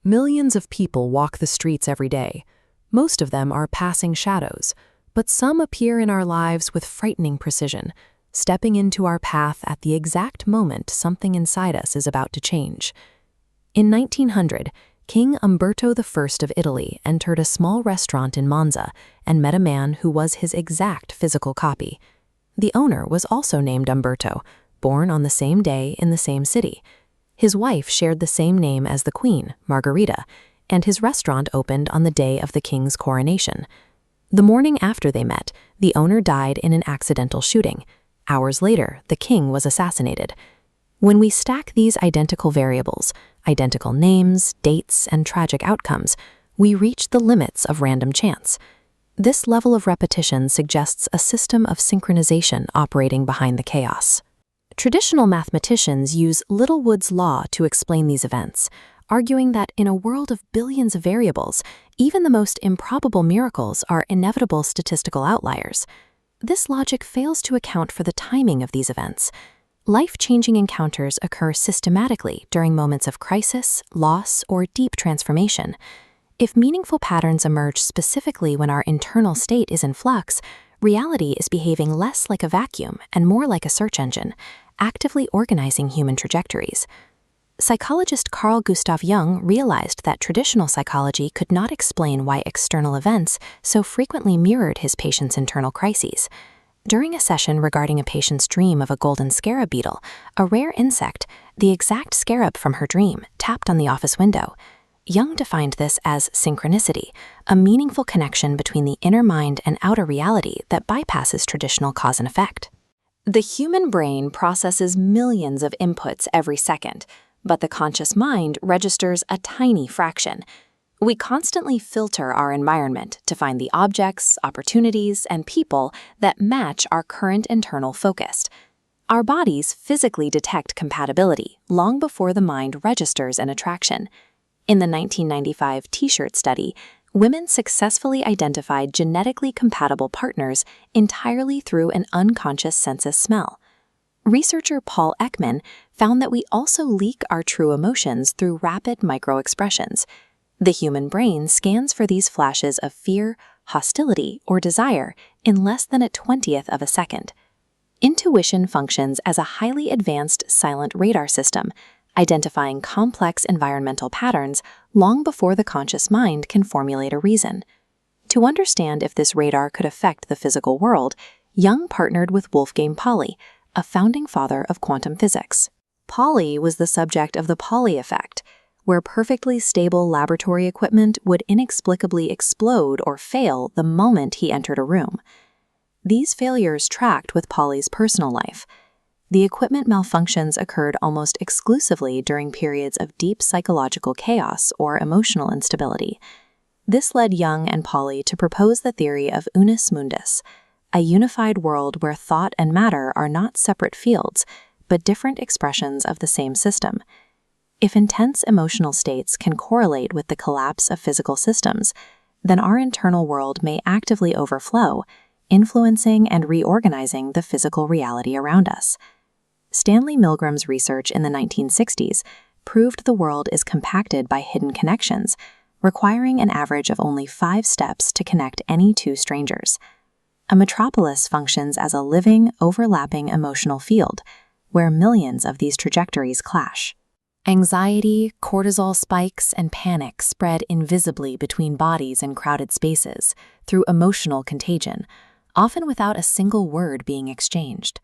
Millions of people walk the streets every day. Most of them are passing shadows, but some appear in our lives with frightening precision, stepping into our path at the exact moment something inside us is about to change. In 1900, King Umberto I of Italy entered a small restaurant in Monza and met a man who was his exact physical copy. The owner was also named Umberto, born on the same day in the same city. His wife shared the same name as the queen, Margherita, and his restaurant opened on the day of the king's coronation. The morning after they met, the owner died in an accidental shooting. Hours later, the king was assassinated. When we stack these identical variables, identical names, dates, and tragic outcomes, we reach the limits of random chance. This level of repetition suggests a system of synchronization operating behind the chaos. Traditional mathematicians use Littlewood's law to explain these events, arguing that in a world of billions of variables, even the most improbable miracles are inevitable statistical outliers. This logic fails to account for the timing of these events. Life-changing encounters occur systematically during moments of crisis, loss, or deep transformation. If meaningful patterns emerge specifically when our internal state is in flux, reality is behaving less like a vacuum and more like a search engine, actively organizing human trajectories. Psychologist Carl Jung realized that traditional psychology could not explain why external events so frequently mirrored his patient's internal crises. During a session regarding a patient's dream of a golden scarab beetle, a rare insect, the exact scarab from her dream, tapped on the office window. Jung defined this as synchronicity, a meaningful connection between the inner mind and outer reality that bypasses traditional cause and effect. The human brain processes millions of inputs every second, but the conscious mind registers a tiny fraction. We constantly filter our environment to find the objects, opportunities, and people that match our current internal focus. Our bodies physically detect compatibility long before the mind registers an attraction. In the 1995 T-shirt study, women successfully identified genetically compatible partners entirely through an unconscious sense of smell. Researcher Paul Ekman found that we also leak our true emotions through rapid microexpressions. The human brain scans for these flashes of fear, hostility, or desire in less than a 20th of a second. Intuition functions as a highly advanced silent radar system, identifying complex environmental patterns long before the conscious mind can formulate a reason. To understand if this radar could affect the physical world, Jung partnered with Wolfgang Pauli, a founding father of quantum physics. Pauli was the subject of the Pauli Effect, where perfectly stable laboratory equipment would inexplicably explode or fail the moment he entered a room. These failures tracked with Pauli's personal life. The equipment malfunctions occurred almost exclusively during periods of deep psychological chaos or emotional instability. This led Jung and Pauli to propose the theory of unus mundus, a unified world where thought and matter are not separate fields, but different expressions of the same system. If intense emotional states can correlate with the collapse of physical systems, then our internal world may actively overflow, influencing and reorganizing the physical reality around us. Stanley Milgram's research in the 1960s proved the world is compacted by hidden connections, requiring an average of only 5 steps to connect any two strangers. A metropolis functions as a living, overlapping emotional field, where millions of these trajectories clash. Anxiety, cortisol spikes, and panic spread invisibly between bodies in crowded spaces through emotional contagion, often without a single word being exchanged.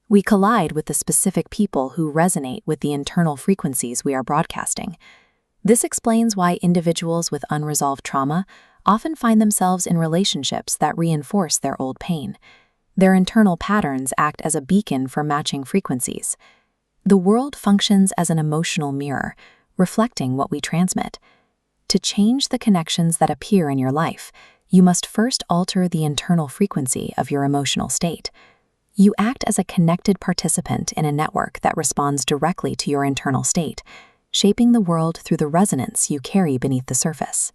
We collide with the specific people who resonate with the internal frequencies we are broadcasting. This explains why individuals with unresolved trauma often find themselves in relationships that reinforce their old pain. Their internal patterns act as a beacon for matching frequencies. The world functions as an emotional mirror, reflecting what we transmit. To change the connections that appear in your life, you must first alter the internal frequency of your emotional state. You act as a connected participant in a network that responds directly to your internal state, shaping the world through the resonance you carry beneath the surface.